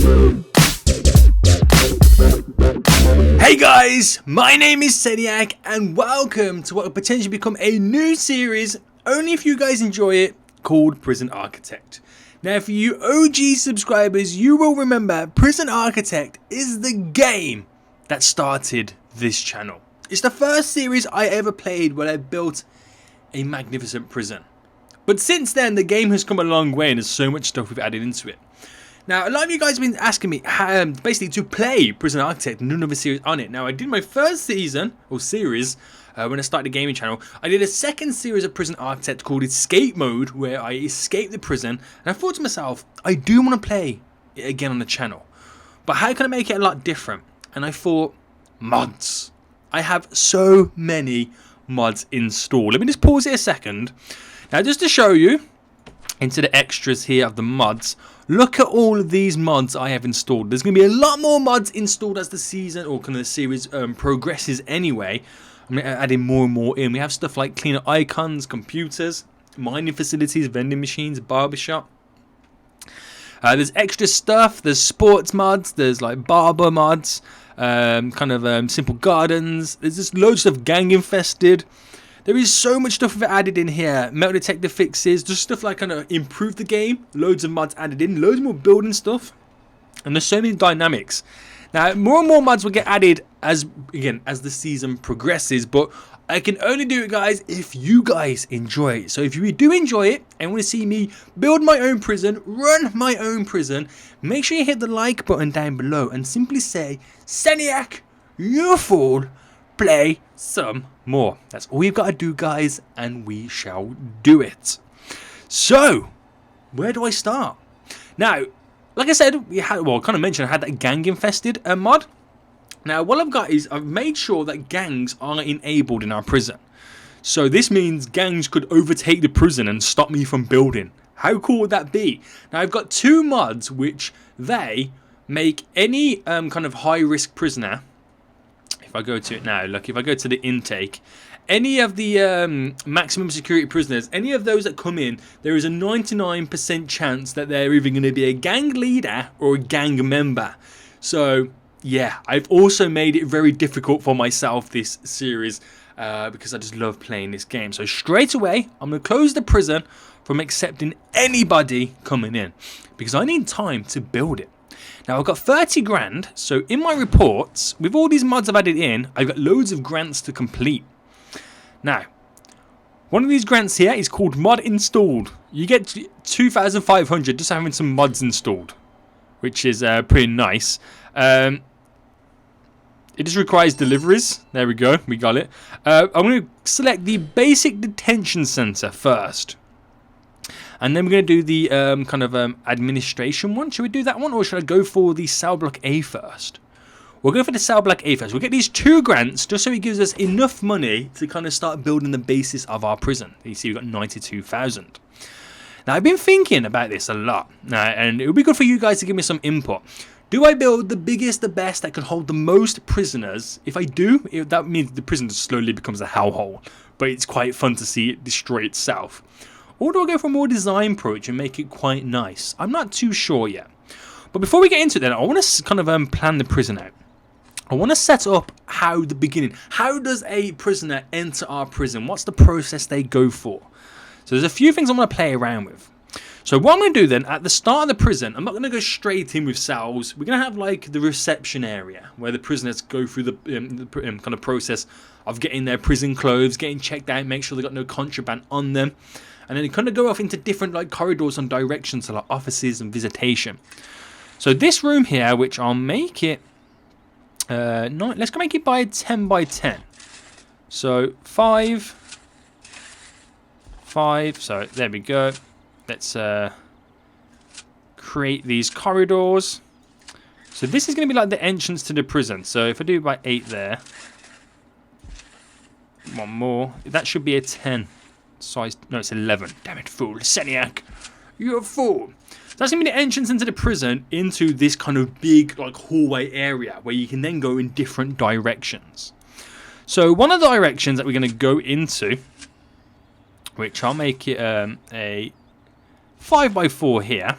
Hey guys, my name is SENIAC and welcome to what will potentially become a new series, only if you guys enjoy it, called Prison Architect. Now for you OG subscribers, you will remember Prison Architect is the game that started this channel. It's the first series I ever played where I built a magnificent prison. But since then the game has come a long way and there's so much stuff we've added into it. Now, a lot of you guys have been asking me basically to play Prison Architect and do another series on it. Now, I did my first season, or series, when I started the gaming channel. I did a second series of Prison Architect called Escape Mode, where I escaped the prison. And I thought to myself, I do want to play it again on the channel. But how can I make it a lot different? And I thought, mods. I have so many mods installed. Let me just pause it a second. Now, just to show you, into the extras here of the mods, look at all of these mods I have installed. There's going to be a lot more mods installed as the season or kind of the series progresses anyway. I'm adding more and more in. We have stuff like cleaner icons, computers, mining facilities, vending machines, barbershop. There's extra stuff. There's sports mods. There's like barber mods, simple gardens. There's just loads of gang infested. There is so much stuff we've added in here. Metal detector fixes, just stuff like kind of improve the game. Loads of mods added in, loads more building stuff. And there's so many dynamics. Now, more and more mods will get added as the season progresses. But I can only do it, guys, if you guys enjoy it. So if you do enjoy it and want to see me build my own prison, run my own prison, make sure you hit the like button down below and simply say, SENIAC, you fool, play some more. That's all you've got to do, guys, and we shall do it. So, where do I start? Now, like I said, I kind of mentioned I had that gang infested mod. Now, what I've got is I've made sure that gangs are enabled in our prison. So this means gangs could overtake the prison and stop me from building. How cool would that be? Now, I've got two mods which they make any kind of high-risk prisoner. If I go to it now, look, if I go to the intake, any of the maximum security prisoners, any of those that come in, there is a 99% chance that they're either going to be a gang leader or a gang member. So, yeah, I've also made it very difficult for myself this series because I just love playing this game. So straight away, I'm going to close the prison from accepting anybody coming in because I need time to build it. Now, I've got 30 grand, so in my reports, with all these mods I've added in, I've got loads of grants to complete. Now, one of these grants here is called Mod Installed. You get 2,500 just having some mods installed, which is pretty nice. It just requires deliveries. There we go, we got it. I'm going to select the Basic Detention Center first. And then we're going to do the administration one. Should we do that one, or should I go for the cell block A first? We'll go for the cell block A first. We'll get these two grants just so it gives us enough money to kind of start building the basis of our prison. You see, we've got 92,000. Now, I've been thinking about this a lot, and it would be good for you guys to give me some input. Do I build the biggest, the best that can hold the most prisoners? If I do, that means the prison just slowly becomes a hellhole. But it's quite fun to see it destroy itself. Or do I go for a more design approach and make it quite nice? I'm not too sure yet. But before we get into it then, I want to kind of plan the prison out. I want to set up how does a prisoner enter our prison? What's the process they go for? So there's a few things I'm going to play around with. So what I'm going to do then, at the start of the prison, I'm not going to go straight in with cells. We're going to have like the reception area where the prisoners go through the kind of process of getting their prison clothes, getting checked out, make sure they've got no contraband on them. And then kind of go off into different like corridors and directions, so like offices and visitation. So this room here, which I'll make it, let's go make it by 10 by 10. So 5. So there we go. Let's create these corridors. So this is going to be like the entrance to the prison. So if I do it by 8 there, one more, that should be a 10. Size, no, it's 11. Damn it, fool. SENIAC, you're a fool. So that's going to be the entrance into the prison, into this kind of big like hallway area where you can then go in different directions. So one of the directions that we're going to go into, which I'll make it a 5x4 here.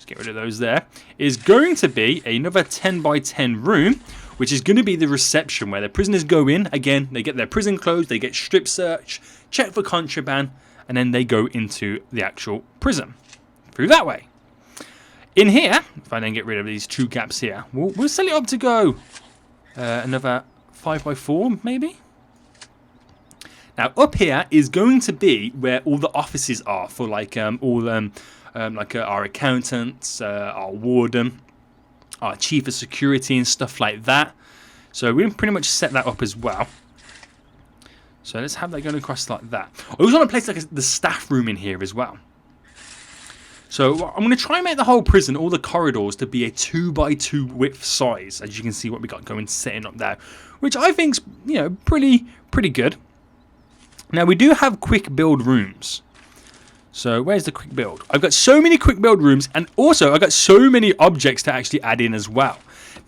let's get rid of those there, is going to be another 10 by 10 room, which is going to be the reception where the prisoners go in. Again, they get their prison clothes, they get strip search, check for contraband, and then they go into the actual prison through that way. In here, if I then get rid of these 2 gaps here, we'll set it up to go another 5 by 4 maybe. Now up here is going to be where all the offices are for like our accountants, our warden, our chief of security and stuff like that. So we can pretty much set that up as well. So let's have that going across like that. I also want to place like the staff room in here as well. So I'm going to try and make the whole prison, all the corridors, to be a 2 by 2 width size. As you can see what we got going setting up there, which I think's, you know, pretty good. Now we do have quick build rooms. So where's the quick build? I've got so many quick build rooms, and also I've got so many objects to actually add in as well.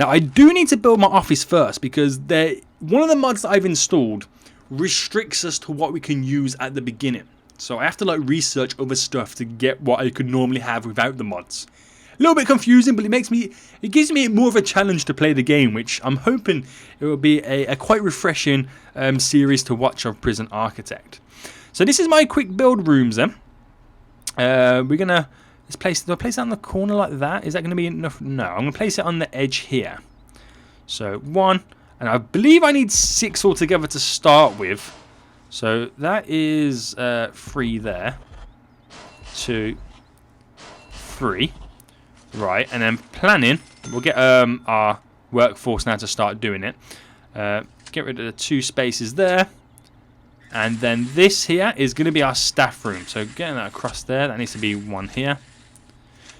Now I do need to build my office first because one of the mods that I've installed restricts us to what we can use at the beginning. So I have to like research other stuff to get what I could normally have without the mods. A little bit confusing, but it gives me more of a challenge to play the game, which I'm hoping it will be a quite refreshing series to watch of Prison Architect. So this is my quick build rooms then. We're gonna do I place that on the corner like that? Is that gonna be enough? No, I'm gonna place it on the edge here. So 1, and I believe I need 6 altogether to start with. So that is 3 there, 2, 3, right, and then planning. We'll get our workforce now to start doing it. Get rid of the 2 spaces there, and then this here is going to be our staff room. So getting that across there, that needs to be 1 here.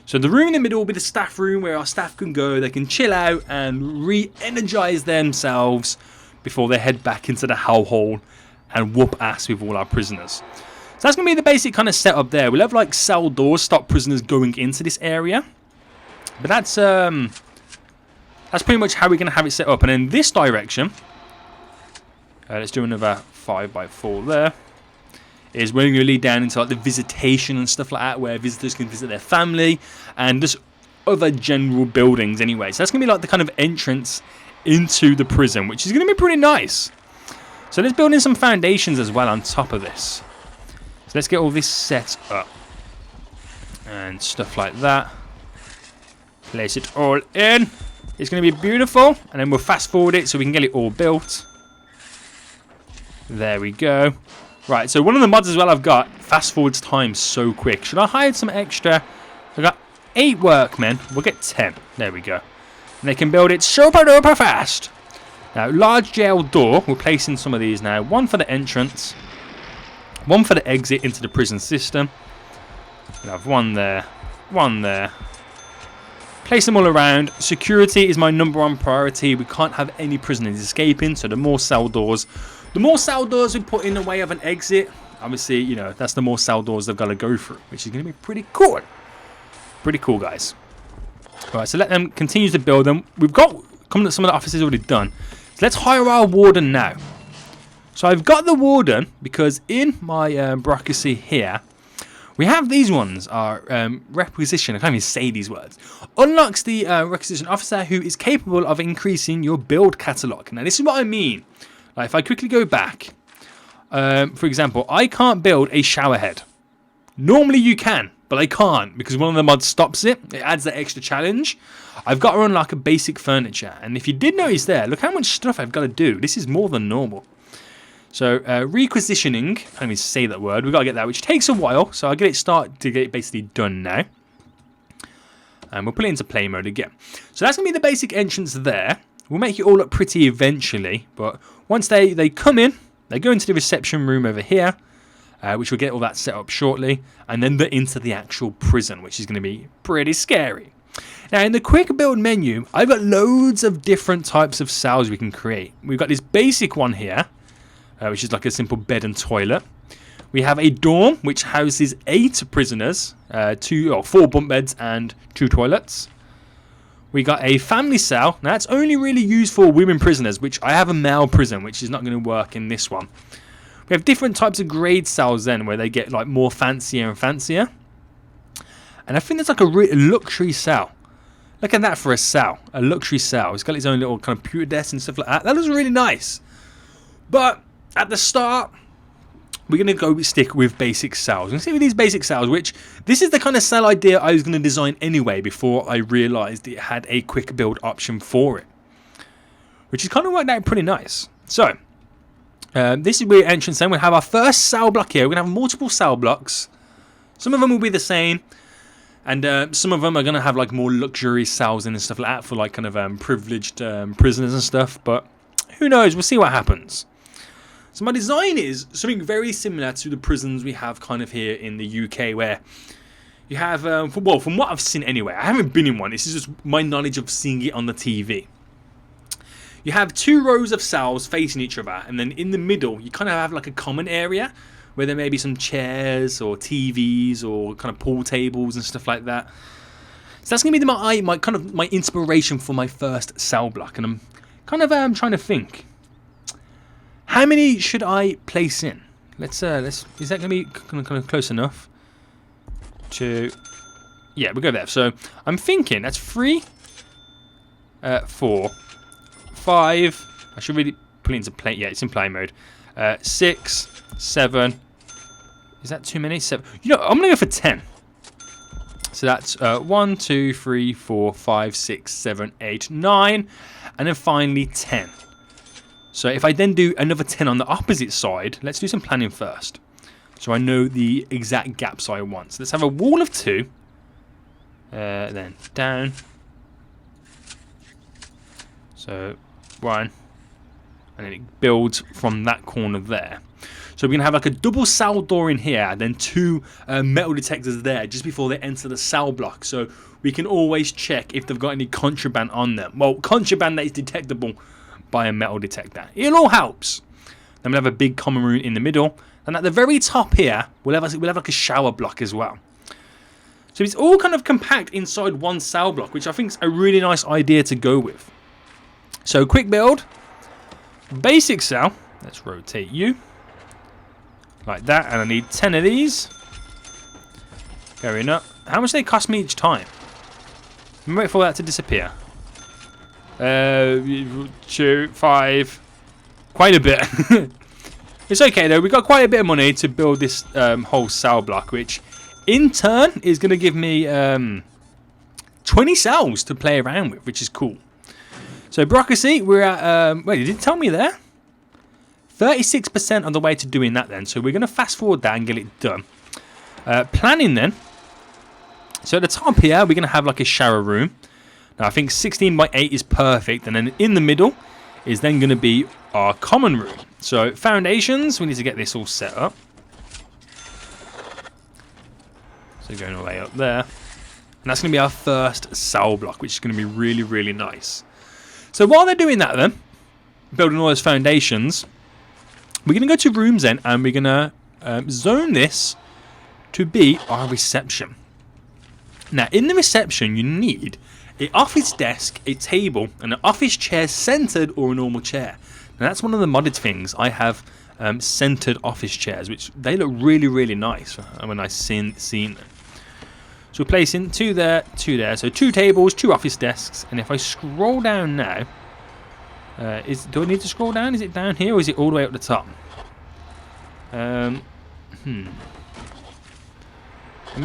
So the room in the middle will be the staff room where our staff can go. They can chill out and re-energize themselves before they head back into the hellhole and whoop ass with all our prisoners. So that's going to be the basic kind of setup there. We'll have like cell doors, stop prisoners going into this area. But that's pretty much how we're going to have it set up. And in this direction, let's do another 5 by 4 there. Is we're going to lead down into like the visitation and stuff like that, where visitors can visit their family and just other general buildings anyway. So that's going to be like the kind of entrance into the prison, which is going to be pretty nice. So let's build in some foundations as well on top of this. So let's get all this set up and stuff like that. Place it all in. It's going to be beautiful, and then we'll fast forward it so we can get it all built. There we go. Right, so one of the mods as well I've got, fast forwards time so quick. Should I hire some extra? I've got 8 workmen. We'll get 10. There we go. And they can build it super duper fast. Now, large jail door. We'll place in some of these now. 1 for the entrance. 1 for the exit into the prison system. We'll have 1 there. 1 there. Place them all around. Security is my #1 priority. We can't have any prisoners escaping, so the more cell doors we put in the way of an exit, obviously, you know, that's the more cell doors they've got to go through, which is going to be pretty cool. Pretty cool, guys. All right, so let them continue to build them. We've got some of the offices already done. So let's hire our warden now. So I've got the warden because in my bureaucracy here, we have these ones, our requisition, I can't even say these words, unlocks the requisition officer who is capable of increasing your build catalogue. Now this is what I mean. Like if I quickly go back, for example, I can't build a shower head. Normally you can, but I can't because one of the mods stops it. It adds that extra challenge. I've got to unlock a basic furniture. And if you did notice there, look how much stuff I've got to do. This is more than normal. So requisitioning, I can't even say that word. We've got to get that, which takes a while. So I'll get it basically done now. And we'll put it into play mode again. So that's going to be the basic entrance there. We'll make it all look pretty eventually. But once they come in, they go into the reception room over here, which we'll get all that set up shortly. And then they're into the actual prison, which is going to be pretty scary. Now, in the quick build menu, I've got loads of different types of cells we can create. We've got this basic one here, which is like a simple bed and toilet. We have a dorm, which houses 8 prisoners, 4 bunk beds and 2 toilets. We got a family cell. Now, that's only really used for women prisoners, which I have a male prison, which is not going to work in this one. We have different types of grade cells then, where they get like more fancier and fancier. And I think that's like a luxury cell. Look at that for a cell. A luxury cell. It's got its own little kind of pewter desk and stuff like that. That looks really nice. But at the start, we're going to go stick with basic cells. And see with these basic cells, which this is the kind of cell idea I was going to design anyway before I realised it had a quick build option for it. Which is kind of worked out pretty nice. So, this is where entrance then. We'll have our first cell block here. We're going to have multiple cell blocks. Some of them will be the same. And some of them are going to have like more luxury cells and stuff like that for like kind of privileged prisoners and stuff. But who knows? We'll see what happens. So my design is something very similar to the prisons we have kind of here in the UK, where you have, well, from what I've seen anyway, I haven't been in one. This is just my knowledge of seeing it on the TV. You have 2 rows of cells facing each other, and then in the middle, you kind of have like a common area where there may be some chairs or TVs or kind of pool tables and stuff like that. So that's going to be my inspiration for my first cell block, and I'm kind of trying to think. How many should I place in? Let's is that going to be kind of close enough to? Yeah, we'll go there. So I'm thinking that's 3, 4, 5. I should really put it into play. Yeah, it's in play mode. 6, 7. Is that too many? 7. You know, I'm gonna go for 10. So that's 1, 2, 3, 4, 5, 6, 7, 8, 9, and then finally 10. So if I then do another 10 on the opposite side, let's do some planning first. So I know the exact gaps I want. So let's have a wall of 2. Then down. So 1. And then it builds from that corner there. So we're going to have like a double cell door in here, then 2 metal detectors there just before they enter the cell block. So we can always check if they've got any contraband on them. Well, contraband that is detectable by a metal detector. It all helps. Then we'll have a big common room in the middle. And at the very top here, we'll have like a shower block as well. So it's all kind of compact inside one cell block, which I think is a really nice idea to go with. So quick build. Basic cell. Let's rotate you. Like that. And I need 10 of these. Going up. How much do they cost me each time? I'm waiting for that to disappear. 2, 5. Quite a bit. It's okay though. We got quite a bit of money to build this whole cell block, which in turn is going to give me 20 cells to play around with, which is cool. So bureaucracy, we're at, wait, did it tell me there? 36% on the way to doing that then. So we're going to fast forward that and get it done. Planning then. So at the top here, we're going to have like a shower room. Now I think 16 by 8 is perfect. And then in the middle is then going to be our common room. So foundations, we need to get this all set up. So going all the way up there. And that's going to be our first cell block, which is going to be really, really nice. So while they're doing that then, building all those foundations, we're going to go to rooms then, and we're going to zone this to be our reception. Now in the reception, you need an office desk, a table, and an office chair centered or a normal chair. Now that's one of the modded things. I have centered office chairs, which they look really, really nice when I've seen them. So we're placing 2 there, 2 there. So 2 tables, 2 office desks. And if I scroll down now, do I need to scroll down? Is it down here or is it all the way up the top? Let me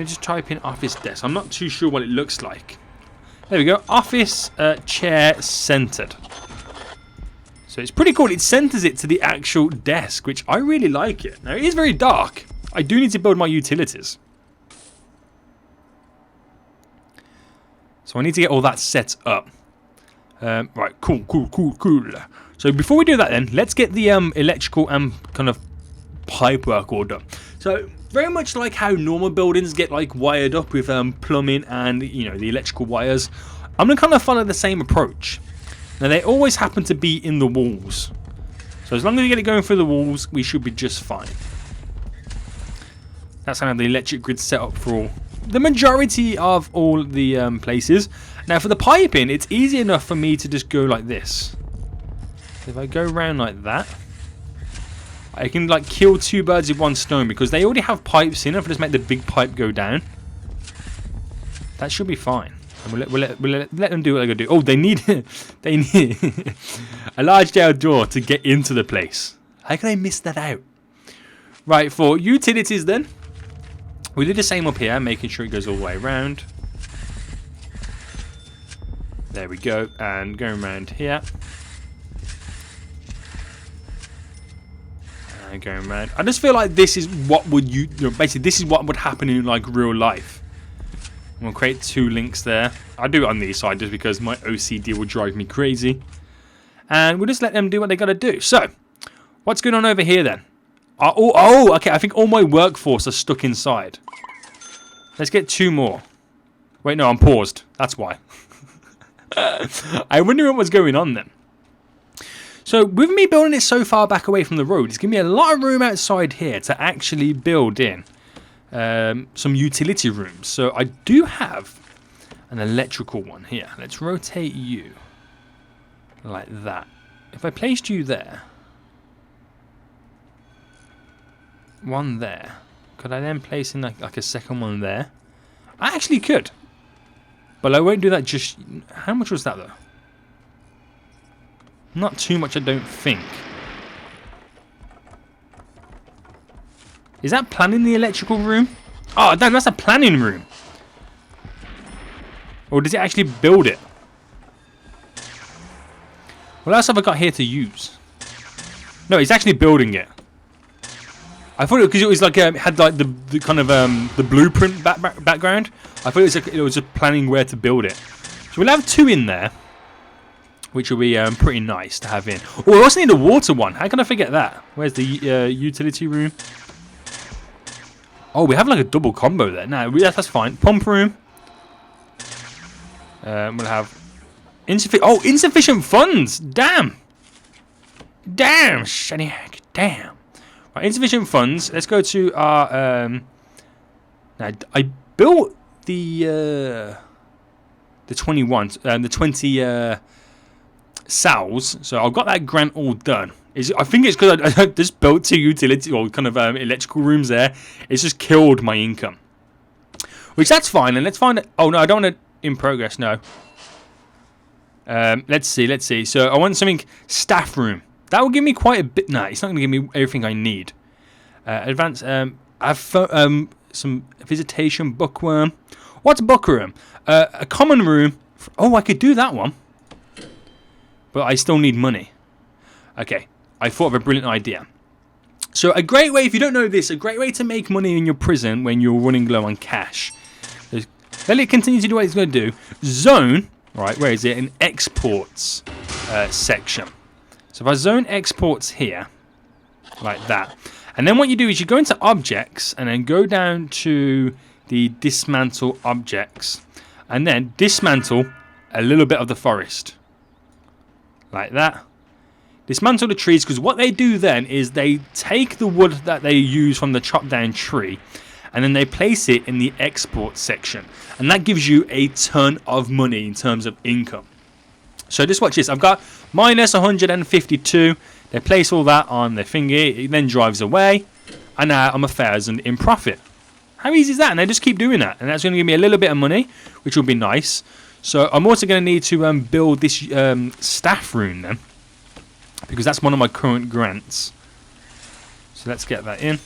just type in office desk. I'm not too sure what it looks like. There we go. Office chair centered. So it's pretty cool. It centers it to the actual desk, which I really like it. Now it is very dark. I do need to build my utilities. So I need to get all that set up. Right, cool. So before we do that then, let's get the electrical and kind of pipe work all done. So very much like how normal buildings get like wired up with plumbing and, you know, the electrical wires, I'm going to kind of follow the same approach. Now they always happen to be in the walls. So as long as we get it going through the walls, we should be just fine. That's how the electric grid set up for all. The majority of all the places. Now for the piping, it's easy enough for me to just go like this. If I go around like that, I can like kill 2 birds with 1 stone because they already have pipes in. If I just make the big pipe go down, That should be fine. And we'll let them do what they're gonna do. Oh, they need they need a large jail door to get into the place. How can I miss that out? Right, for utilities then, we do the same up here, making sure it goes all the way around. There we go, and going around here. And going around. I just feel like this is what would basically this is what would happen in like real life. We'll create 2 links there. I do it on the side just because my OCD will drive me crazy. And we'll just let them do what they gotta do. So, what's going on over here then? Oh, okay, I think all my workforce are stuck inside. Let's get 2 more. Wait, no, I'm paused. That's why. I wonder what was going on then. So, with me building it so far back away from the road, it's giving me a lot of room outside here to actually build in some utility rooms. So, I do have an electrical one here. Let's rotate you like that. If I placed you there, one there, could I then place in like a second one there? I actually could, but I won't do that just... How much was that though? Not too much, I don't think. Is that planning the electrical room? Oh damn, that's a planning room. Or does it actually build it? What else have I got here to use? No, it's actually building it. I thought it because it was like it had like the kind of the blueprint background. I thought it was just planning where to build it. So we'll have 2 in there, which will be pretty nice to have in. Oh, I also need a water one. How can I forget that? Where's the utility room? Oh, we have like a double combo there. No, that's fine. Pump room. We'll have insufficient funds. Damn, SENIAC. Damn. Right, insufficient funds. Let's go to our. Now I built the 21, the 20 cells. So I've got that grant all done. I think it's because I just built 2 utility or kind of electrical rooms there. It's just killed my income, which that's fine. And let's find it. Oh no, I don't want it in progress. No. Let's see. So I want something staff room. That will give me quite a bit. Nah, it's not going to give me everything I need. Advanced. I've some visitation bookworm. What's bookworm? A common room. Oh, I could do that one. But I still need money. Okay, I thought of a brilliant idea. So a great way, if you don't know this, a great way to make money in your prison when you're running low on cash. Let it continue to do what it's going to do. Zone, right, where is it? An exports section. So if I zone exports here, like that. And then what you do is you go into objects and then go down to the dismantle objects. And then dismantle a little bit of the forest. Like that. Dismantle the trees, because what they do then is they take the wood that they use from the chopped down tree and then they place it in the export section. And that gives you a ton of money in terms of income. So just watch this. I've got minus 152. They place all that on their thingy. It then drives away. And now I'm 1,000 in profit. How easy is that? And they just keep doing that. And that's going to give me a little bit of money, which will be nice. So I'm also going to need to build this staff room then, because that's one of my current grants. So let's get that in.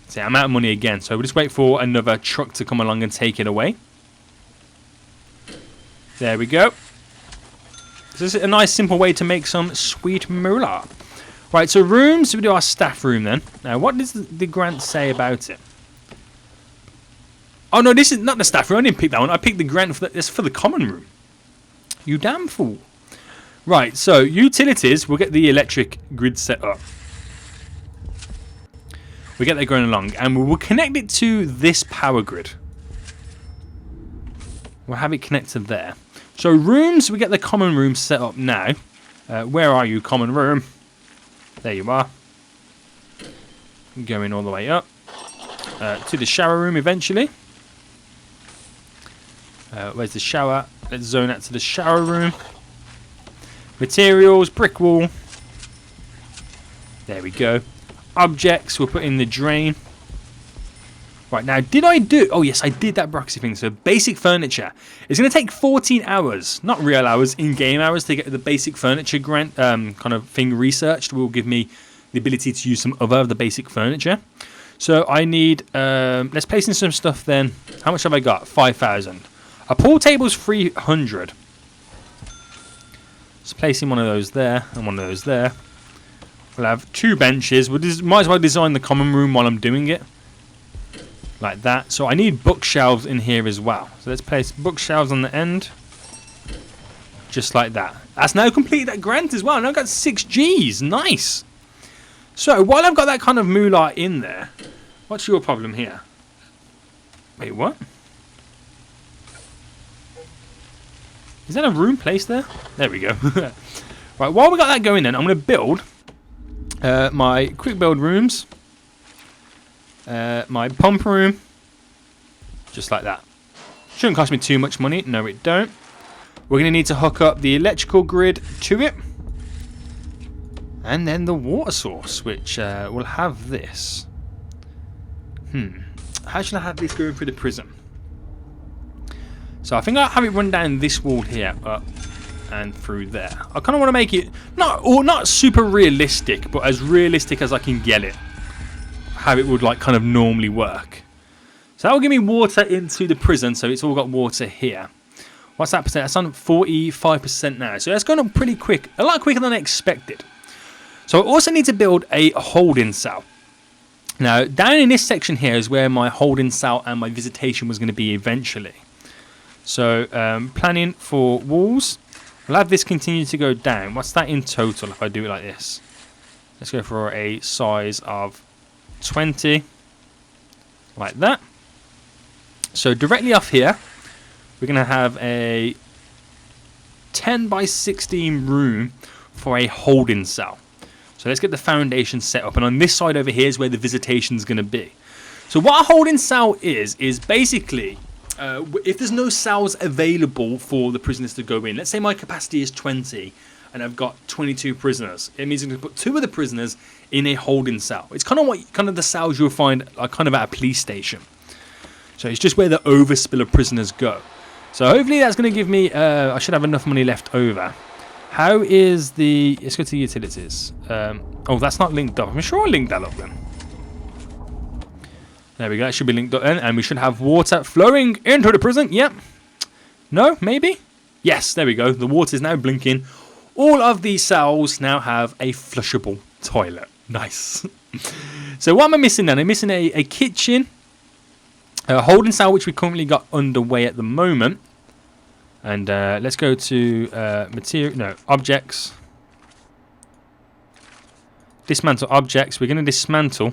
See, I'm out of money again, so we'll just wait for another truck to come along and take it away. There we go. This is a nice simple way to make some sweet moolah. Right, so rooms, we do our staff room then. Now, what does the grant say about it? Oh no, this is not the staff room. I didn't pick that one. I picked the grant for this for the common room. You damn fool. Right, so utilities, we'll get the electric grid set up. We get that going along, and we will connect it to this power grid. We'll have it connected there. So rooms, we get the common room set up now. Where are you, common room? There you are. Going all the way up to the shower room eventually. Where's the shower? Let's zone out to the shower room. Materials, brick wall. There we go. objects. We'll put in the drain. Right, now, did I do... Oh, yes, I did that bureaucracy thing. So, basic furniture. It's going to take 14 hours, not real hours, in-game hours, to get the basic furniture grant kind of thing researched. Will give me the ability to use some other of the basic furniture. So, I need... let's place in some stuff then. How much have I got? 5,000. A pool table's 300. Let's place in one of those there and one of those there. We'll have 2 benches. Might as well design the common room while I'm doing it. Like that. So I need bookshelves in here as well. So let's place bookshelves on the end. Just like that. That's now completed that grant as well. Now I've got 6 Gs. Nice. So while I've got that kind of moolah in there, what's your problem here? Wait, what? Is that a room placed there? There we go. Right, while we got that going then, I'm going to build my quick build rooms. My pump room, just like that. Shouldn't cost me too much money. No, it don't. We're going to need to hook up the electrical grid to it. And then the water source, which will have this. How should I have this going through the prism? So I think I'll have it run down this wall here, up and through there. I kind of want to make it not super realistic, but as realistic as I can get it. How it would like kind of normally work. So that will give me water into the prison, so it's all got water here. What's that percent? That's on 45% now. So that's going up pretty quick, a lot quicker than I expected. So I also need to build a holding cell. Now down in this section here is where my holding cell and my visitation was going to be eventually. So planning for walls. I'll have this continue to go down. What's that in total if I do it like this? Let's go for a size of 20, like that. So directly off here, we're going to have a 10 by 16 room for a holding cell. So let's get the foundation set up. And on this side over here is where the visitation is going to be. So what a holding cell is basically, if there's no cells available for the prisoners to go in, let's say my capacity is 20, and I've got 22 prisoners. It means I'm going to put 2 of the prisoners in a holding cell. It's kind of the cells you'll find kind of at a police station. So it's just where the overspill of prisoners go. So hopefully that's going to give me, I should have enough money left over. How is the, let's go to the utilities. Oh, that's not linked up. I'm sure I linked that up then. There we go, that should be linked up then. And we should have water flowing into the prison. Yep. No, maybe? Yes, there we go. The water is now blinking. All of these cells now have a flushable toilet. Nice. So what am I missing then? I'm missing a kitchen, a holding cell, which we currently got underway at the moment. And let's go to objects. Dismantle objects. We're going to dismantle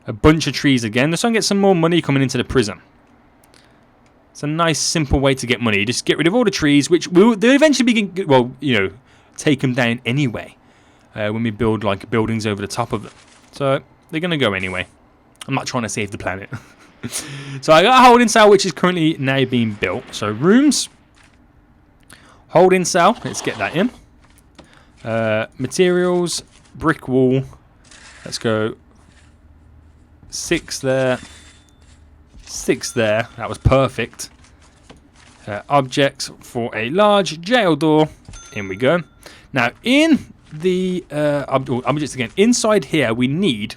a bunch of trees again. Just so I can get some more money coming into the prison. It's a nice, simple way to get money. Just get rid of all the trees, which they'll eventually be, well, you know, take them down anyway when we build like buildings over the top of them. So they're going to go anyway. I'm not trying to save the planet. So I got a holding cell, which is currently now being built. So rooms, holding cell. Let's get that in. Materials, brick wall. Let's go 6 there. 6 there. That was perfect. Objects for a large jail door. In we go. Now in the objects again, inside here we need,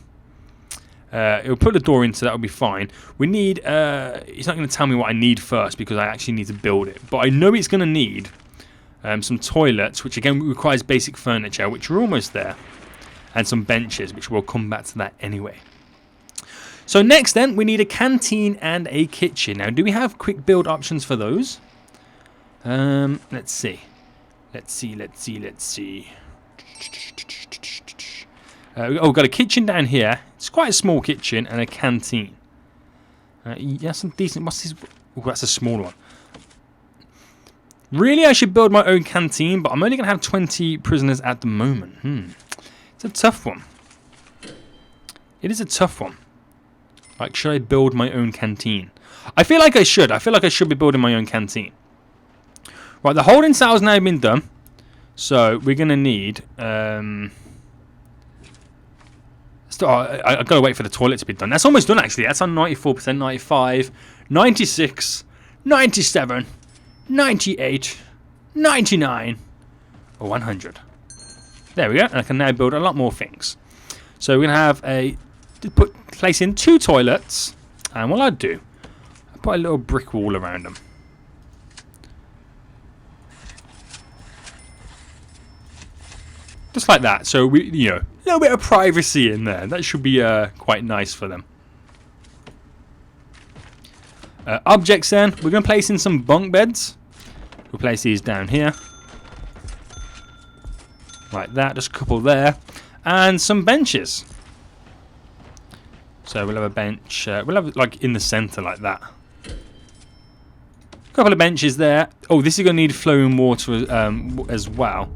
it'll put the door in, so that'll be fine. We need, it's not going to tell me what I need first because I actually need to build it. But I know it's going to need some toilets, which again requires basic furniture, which are almost there. And some benches, which we'll come back to that anyway. So next then, we need a canteen and a kitchen. Now, do we have quick build options for those? Let's see. Let's see. Oh, we've got a kitchen down here. It's quite a small kitchen and a canteen. Yeah, some decent. What's this? Oh, that's a small one. Really, I should build my own canteen, but I'm only going to have 20 prisoners at the moment. It's a tough one. It is a tough one. Like, should I build my own canteen? I feel like I should. I feel like I should be building my own canteen. Right, the holding cell has now been done. So, we're going to need... I've got to wait for the toilet to be done. That's almost done, actually. That's on 94%, 95, 96, 97, 98, 99, or 100. There we go. And I can now build a lot more things. So we're going to have place in 2 toilets. And what I'll do, I'll put a little brick wall around them. Just like that. So we, a little bit of privacy in there. That should be quite nice for them. Objects then. We're going to place in some bunk beds. We'll place these down here. Like that. Just a couple there. And some benches. So we'll have a bench. We'll have it like in the center like that. A couple of benches there. Oh, this is going to need flowing water as well.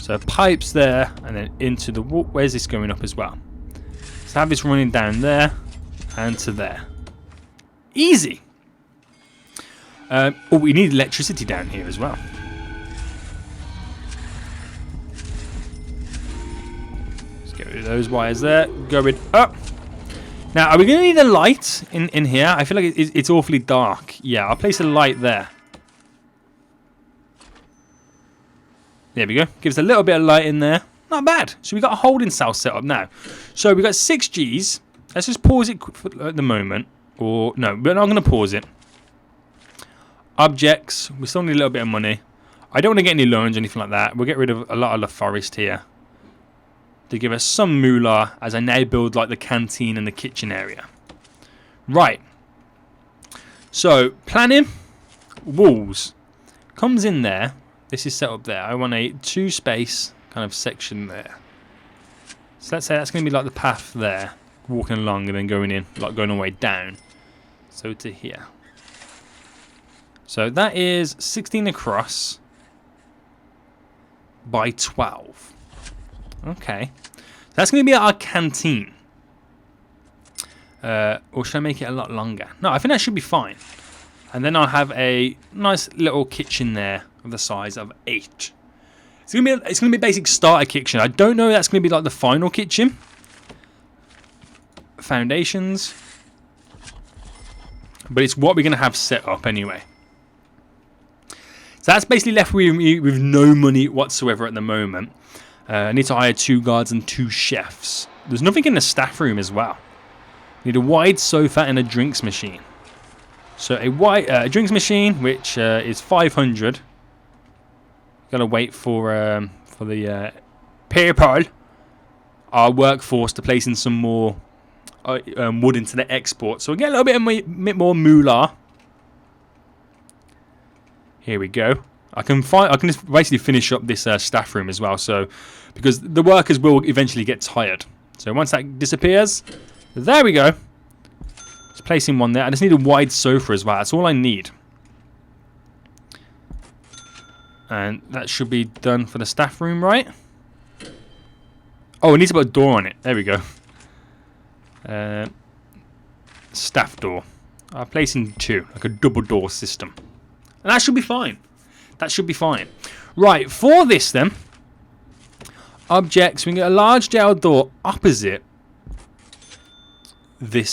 So pipes there, and then into the wall. Where's this going up as well? So have this running down there and to there. Easy. Oh, we need electricity down here as well. Let's get rid of those wires there. Going up. Now, are we going to need a light in here? I feel like it's awfully dark. Yeah, I'll place a light there. There we go. Gives a little bit of light in there. Not bad. So we got a holding cell set up now. So we got 6 Gs. Let's just pause it at the moment. Or no, we're not going to pause it. Objects. We still need a little bit of money. I don't want to get any loans or anything like that. We'll get rid of a lot of the forest here to give us some moolah as I now build like the canteen and the kitchen area. Right. So planning. Walls. Comes in there. This is set up there. I want a 2 space kind of section there. So let's say that's going to be like the path there, walking along and then going in, like going all the way down. So to here. So that is 16 across by 12. Okay. So that's going to be our canteen. Or should I make it a lot longer? No, I think that should be fine. And then I'll have a nice little kitchen there of the size of 8. It's gonna be a basic starter kitchen. I don't know if that's gonna be like the final kitchen. Foundations. But it's what we're gonna have set up anyway. So that's basically left with no money whatsoever at the moment. I need to hire 2 guards and 2 chefs. There's nothing in the staff room as well. Need a wide sofa and a drinks machine. So a drinks machine, which is 500. Gotta wait for the people, our workforce, to place in some more wood into the export. So we get a little bit more moolah. Here we go. I can just basically finish up this staff room as well. So because the workers will eventually get tired. So once that disappears, there we go. Just placing one there. I just need a wide sofa as well. That's all I need. And that should be done for the staff room, right? Oh, it needs to put a door on it. There we go. Staff door. I'll place in 2, like a double door system. And that should be fine. That should be fine. Right, for this then. Objects. We can get a large jail door opposite this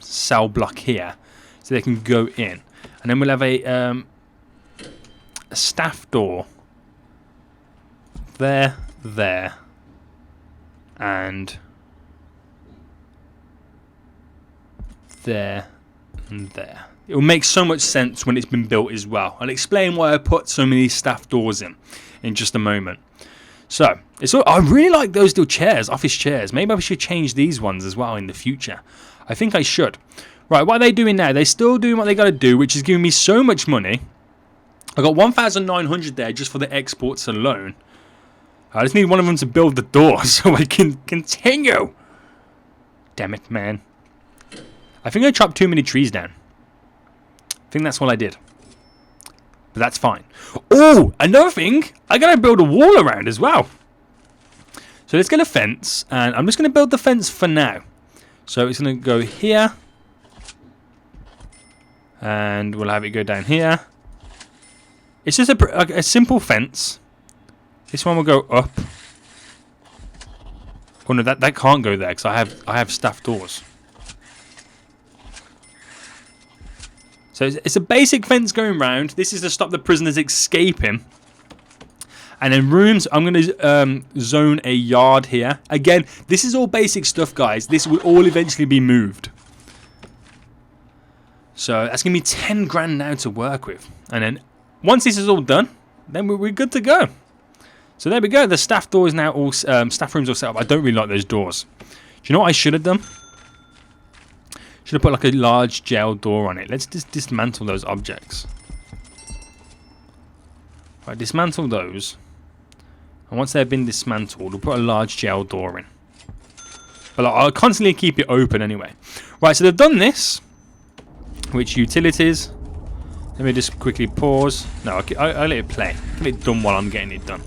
cell block here. So they can go in. And then we'll have a staff door there, and there and there. It will make so much sense when it's been built as well. I'll explain why I put so many staff doors in just a moment. So I really like those little chairs, office chairs. Maybe I should change these ones as well in the future. I think I should. Right, what are they doing now? They're still doing what they got to do, which is giving me so much money. I got 1,900 there just for the exports alone. I just need one of them to build the door so I can continue. Damn it, man. I think I chopped too many trees down. I think that's what I did. But that's fine. Oh, another thing. I got to build a wall around as well. So let's get a fence. And I'm just going to build the fence for now. So it's going to go here. And we'll have it go down here. It's just a simple fence. This one will go up. Oh no, that can't go there because I have staff doors. So it's a basic fence going round. This is to stop the prisoners escaping. And then rooms, I'm going to zone a yard here. Again, this is all basic stuff, guys. This will all eventually be moved. So that's going to be 10 grand now to work with. And then once this is all done, then we're good to go. So there we go. The staff door is now all, staff rooms all set up. I don't really like those doors. Do you know what I should have done? Should have put like a large jail door on it. Let's just dismantle those objects. Right, dismantle those. And once they've been dismantled, we'll put a large jail door in. But I'll constantly keep it open anyway. Right, so they've done this. Which utilities? Let me just quickly pause. No, I'll let it play. Get it done while I'm getting it done.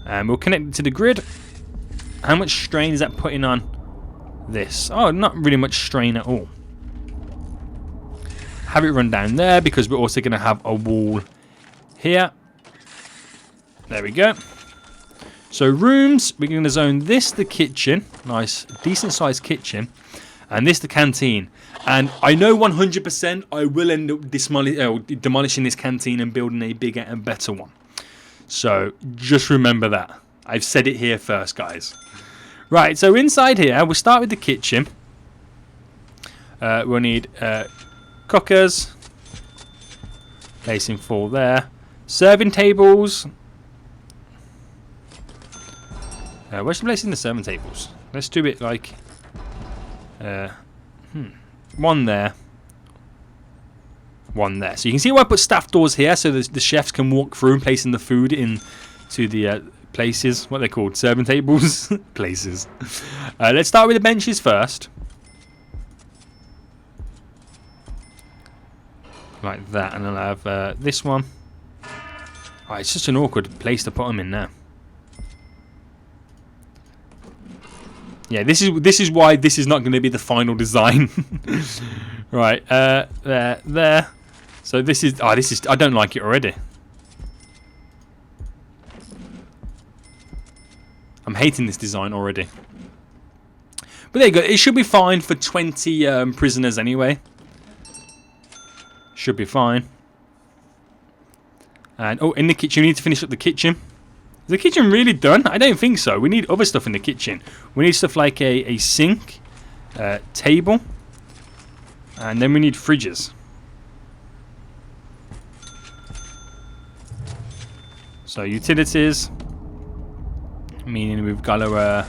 And we'll connect it to the grid. How much strain is that putting on this? Oh, not really much strain at all. Have it run down there because we're also going to have a wall here. There we go. So rooms, we're going to zone this the kitchen. Nice, decent sized kitchen. And this the canteen. And I know 100% I will end up demolishing this canteen and building a bigger and better one. So just remember that. I've said it here first, guys. Right, so inside here, we'll start with the kitchen. We'll need cookers. Placing 4 there. Serving tables. Where's the placing the serving tables? Let's do it like... one there. One there. So you can see why I put staff doors here so the chefs can walk through and placing the food into the... places, what they're called, serving tables, places. Let's start with the benches first. Like that, and I'll have this one. Right, it's just an awkward place to put them in there. Yeah, this is why this is not going to be the final design. Right, there. So this is I don't like it already. I'm hating this design already. But there you go. It should be fine for 20 prisoners anyway. Should be fine. And, oh, in the kitchen, we need to finish up the kitchen. Is the kitchen really done? I don't think so. We need other stuff in the kitchen. We need stuff like a sink, table, and then we need fridges. So, utilities. Meaning we've got to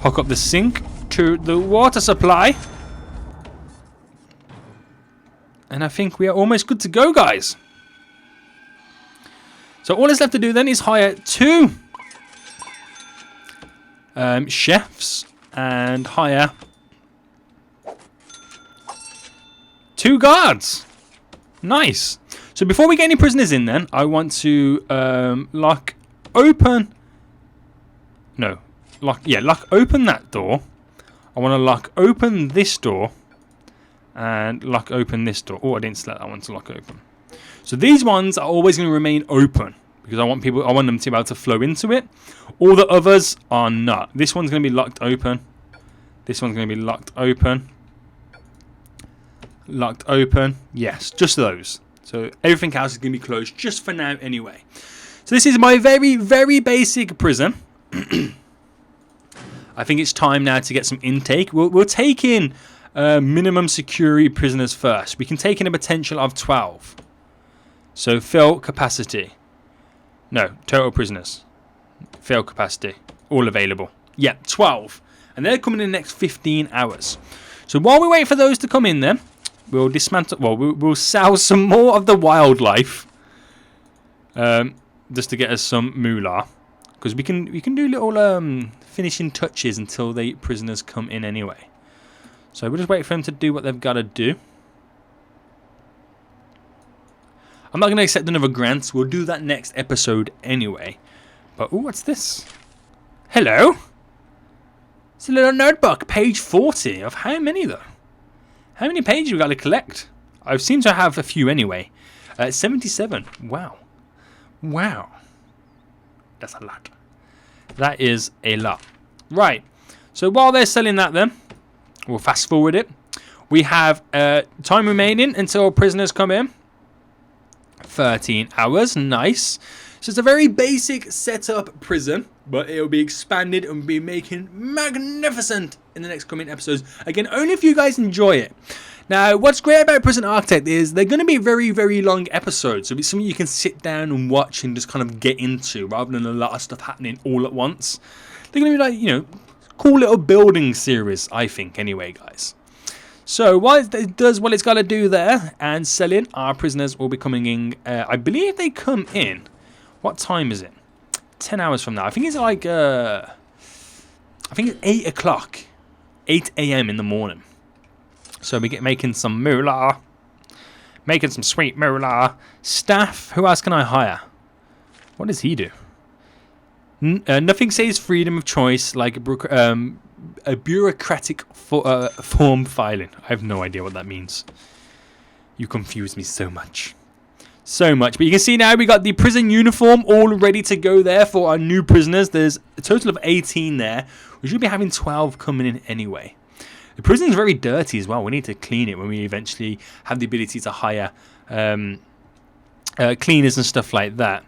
hook up the sink to the water supply. And I think we are almost good to go, guys. So all that's left to do then is hire 2 chefs and hire 2 guards. Nice. So before we get any prisoners in then, I want to lock open that door. I want to lock open this door and lock open this door. Oh, I didn't select that one to lock open. So these ones are always going to remain open because I want them to be able to flow into it. All the others are not. This one's going to be locked open. This one's going to be locked open. Locked open. Yes, just those. So everything else is going to be closed just for now anyway. So this is my very, very basic prison. I think it's time now to get some intake. We'll take in minimum security prisoners first. We can take in a potential of 12. So fill capacity. No, total prisoners. Fill capacity. All available. Yeah, 12. And they're coming in the next 15 hours. So while we wait for those to come in then, we'll dismantle... Well, we'll sell some more of the wildlife. Just to get us some moolah. Because we can do little finishing touches until the prisoners come in anyway. So we'll just wait for them to do what they've got to do. I'm not going to accept another grant. We'll do that next episode anyway. But, ooh, what's this? Hello? It's a little notebook. Page 40. Of how many, though? How many pages we got to collect? I seem to have a few anyway. 77. Wow. Wow. That's a lot. That is a lot. Right. So while they're selling that then, we'll fast forward it. We have time remaining until prisoners come in. 13 hours. Nice. So it's a very basic setup prison, but it will be expanded and be making magnificent in the next coming episodes. Again, only if you guys enjoy it. Now, what's great about Prison Architect is they're going to be very, very long episodes. So it's something you can sit down and watch and just kind of get into rather than a lot of stuff happening all at once. They're going to be like, you know, cool little building series, I think, anyway, guys. So while it does what it's got to do there and selling, our prisoners will be coming in. I believe they come in. What time is it? 10 hours from now. I think it's like, I think it's 8 o'clock. 8 a.m. in the morning. So we get making some moolah. Making some sweet moolah. Staff. Who else can I hire? What does he do? Nothing says freedom of choice like a bureaucratic form filing. I have no idea what that means. You confuse me so much. So much. But you can see now we got the prison uniform all ready to go there for our new prisoners. There's a total of 18 there. We should be having 12 coming in anyway. The prison is very dirty as well. We need to clean it when we eventually have the ability to hire cleaners and stuff like that.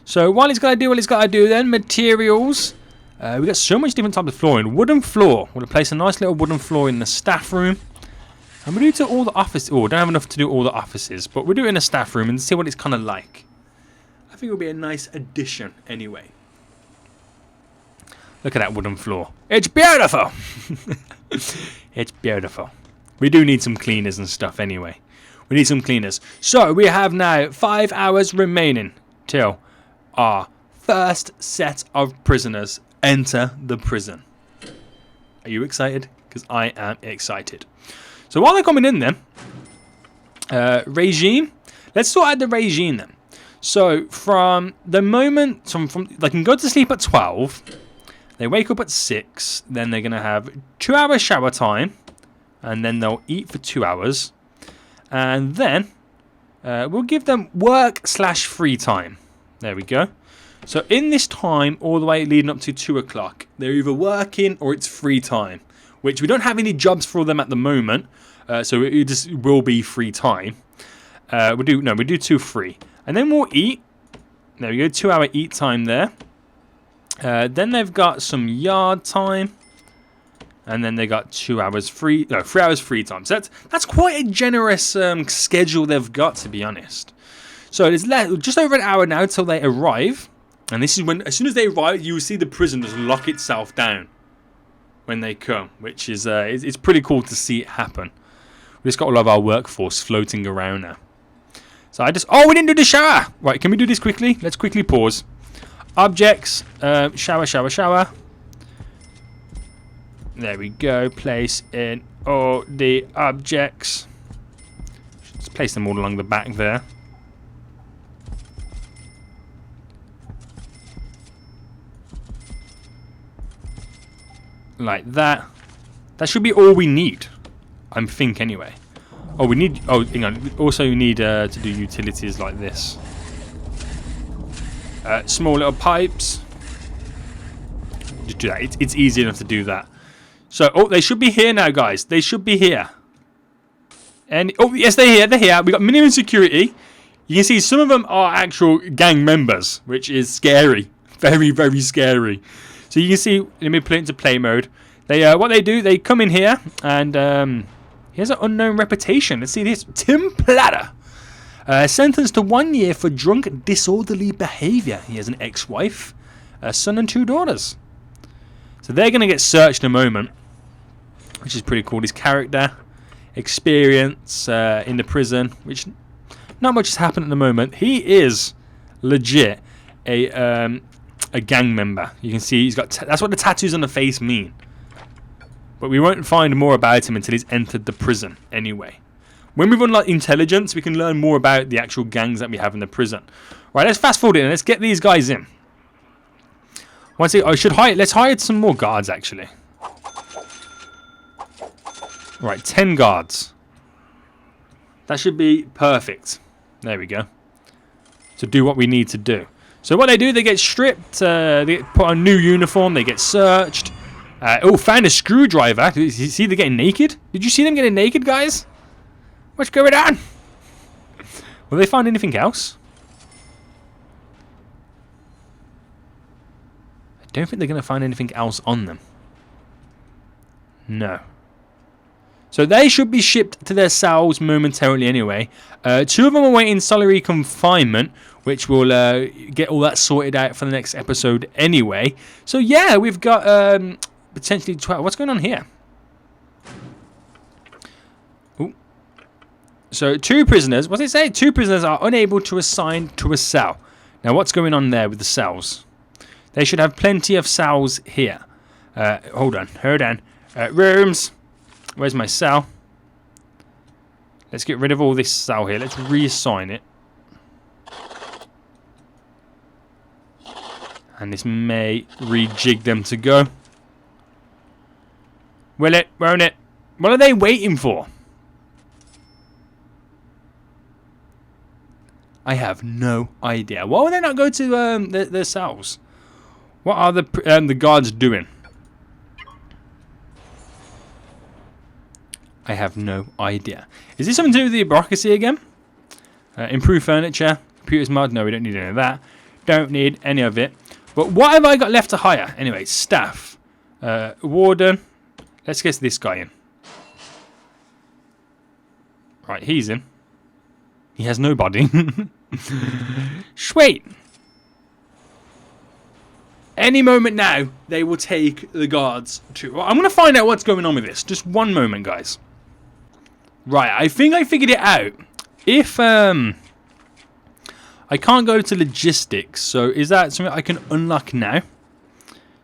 So while it's got to do what it's got to do then, materials. We've got so much different types of flooring. Wooden floor. We'll place a nice little wooden floor in the staff room. And we'll do it to all the offices. Oh, don't have enough to do all the offices. But we'll do it in the staff room and see what it's kind of like. I think it'll be a nice addition anyway. Look at that wooden floor. It's beautiful. It's beautiful. We do need some cleaners and stuff anyway. We need some cleaners. So we have now 5 hours remaining till our first set of prisoners enter the prison. Are you excited? Because I am excited. So while they're coming in then, regime. Let's sort out the regime then. So from the moment, they can go to sleep at 12. They wake up at 6. Then they're going to have 2 hours shower time. And then they'll eat for 2 hours. And then we'll give them work/free time. There we go. So in this time, all the way leading up to 2 o'clock, they're either working or it's free time. Which we don't have any jobs for them at the moment. So it just will be free time. We do 2 free. And then we'll eat. There we go, 2 hour eat time there. Then they've got some yard time. And then they got 2 hours free. No, 3 hours free time. So that's quite a generous schedule they've got, to be honest. So it's just over an hour now till they arrive. And this is when, as soon as they arrive, you will see the prison just lock itself down when they come, which is it's pretty cool to see it happen. We just got all of our workforce floating around now. So we didn't do the shower. Right, can we do this quickly? Let's quickly pause. Objects, shower. There we go. Place in all the objects. Let's place them all along the back there. Like that. That should be all we need, I think, anyway. Oh, hang on. We also need to do utilities like this. Small little pipes. Just do that. It's easy enough to do that. So, they should be here now, guys. They should be here. And yes, they're here. They're here. We got minimum security. You can see some of them are actual gang members, which is scary. Very, very scary. So you can see, let me put it into play mode. What they do, they come in here, and he has an unknown reputation. Let's see this. Tim Platter. Sentenced to 1 year for drunk, disorderly behaviour. He has an ex-wife, a son and 2 daughters. So they're going to get searched in a moment, which is pretty cool. His character, experience in the prison, which not much has happened at the moment. He is legit a gang member. You can see he's got that's what the tattoos on the face mean. But we won't find more about him until he's entered the prison anyway. When we've unlocked intelligence, we can learn more about the actual gangs that we have in the prison. Right, let's fast forward in and let's get these guys in. Let's hire some more guards actually. Right, 10 guards. That should be perfect. There we go. To do what we need to do. So what they do, they get stripped, they get put on a new uniform, they get searched. Found a screwdriver. You see they're getting naked? Did you see them getting naked, guys? What's going on? Will they find anything else? I don't think they're going to find anything else on them. No. So they should be shipped to their cells momentarily anyway. 2 of them are waiting solitary confinement, which will get all that sorted out for the next episode anyway. So yeah, we've got potentially 12. What's going on here? Ooh. So 2 prisoners. What does it say? 2 prisoners are unable to assign to a cell. Now what's going on there with the cells? They should have plenty of cells here. Hold on. Rooms. Where's my cell? Let's get rid of all this cell here. Let's reassign it. And this may rejig them to go. Will it? Won't it? What are they waiting for? I have no idea. Why would they not go to their cells? What are the guards doing? I have no idea. Is this something to do with the bureaucracy again? Improve furniture. Computers mod. No, we don't need any of that. Don't need any of it. But what have I got left to hire? Anyway, staff. Warden. Let's get this guy in. Right, he's in. He has no body. Sweet. Any moment now, they will take the guards to... Well, I'm going to find out what's going on with this. Just one moment, guys. Right, I think I figured it out. If I can't go to logistics, so is that something I can unlock now?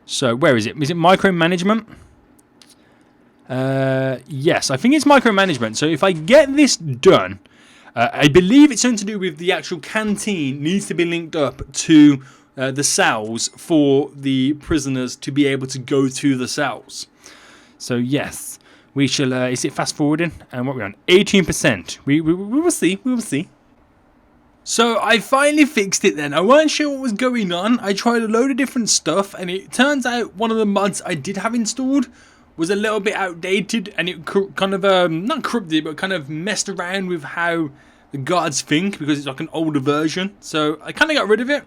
So where is it? Is it micromanagement? Yes, I think it's micromanagement. So if I get this done, I believe it's something to do with the actual canteen needs to be linked up to the cells for the prisoners to be able to go to the cells. So yes. We shall, is it fast forwarding? And what are we on? 18%. We will see. We will see. So I finally fixed it then. I weren't sure what was going on. I tried a load of different stuff. And it turns out one of the mods I did have installed was a little bit outdated. And it kind of, not corrupted, but kind of messed around with how the guards think. Because it's like an older version. So I kind of got rid of it.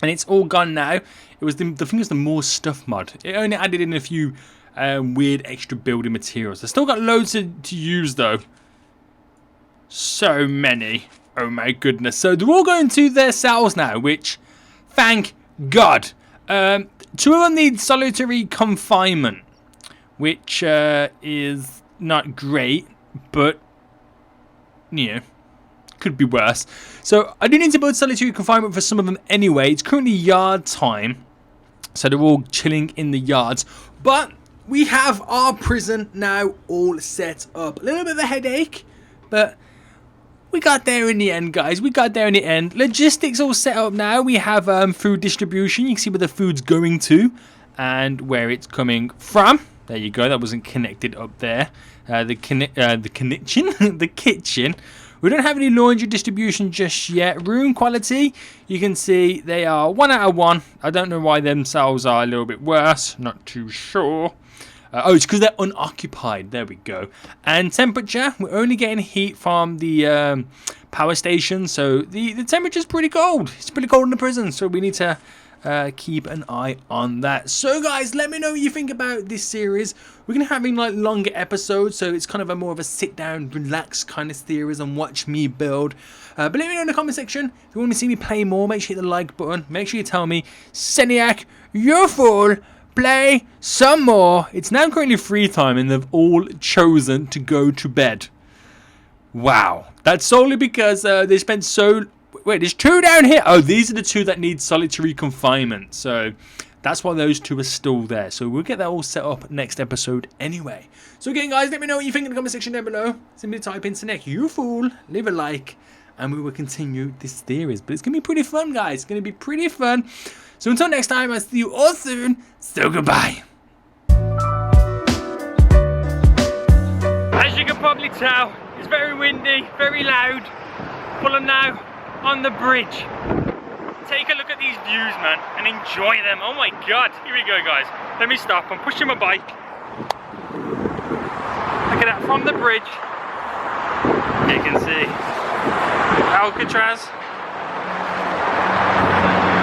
And it's all gone now. It was the thing was the more stuff mod. It only added in a few... weird extra building materials. I've still got loads to use though. So many. Oh my goodness. So they're all going to their cells now, which, thank God. 2 of them need solitary confinement, which is not great, but, you know, could be worse. So I do need to build solitary confinement for some of them anyway. It's currently yard time, so they're all chilling in the yards. But we have our prison now all set up. A little bit of a headache, but we got there in the end, guys. We got there in the end. Logistics all set up now. We have food distribution. You can see where the food's going to and where it's coming from. There you go. That wasn't connected up there. The kitchen. We don't have any laundry distribution just yet. Room quality, you can see they are 1 out of 1. I don't know why themselves are a little bit worse. Not too sure. Oh, it's because they're unoccupied. There we go. And temperature, we're only getting heat from the power station. So the temperature's pretty cold. It's pretty cold in the prison. So we need to keep an eye on that. So guys, let me know what you think about this series. We're going to have like longer episodes. So it's kind of a more of a sit down, relax kind of series and watch me build. But let me know in the comment section if you want to see me play more. Make sure you hit the like button. Make sure you tell me, SENIAC, you're full. Play some more. It's now currently free time and they've all chosen to go to bed. Wow. That's solely because they spent so... Wait, there's 2 down here. Oh, these are the 2 that need solitary confinement. So that's why those 2 are still there. So we'll get that all set up next episode anyway. So again, guys, let me know what you think in the comment section down below. Simply type in SENIAC, you fool. Leave a like. And we will continue this series. But it's going to be pretty fun, guys. It's going to be pretty fun. So until next time, I'll see you all soon. So goodbye. As you can probably tell, it's very windy, very loud. But I'm now on the bridge. take a look at these views, man, and enjoy them. Oh my god. Here we go, guys. Let me stop. I'm pushing my bike. Look at that from the bridge. You can see Alcatraz.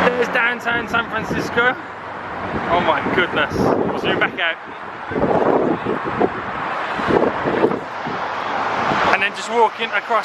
There's downtown San Francisco. Oh my goodness. We'll zoom back out. And then just walking across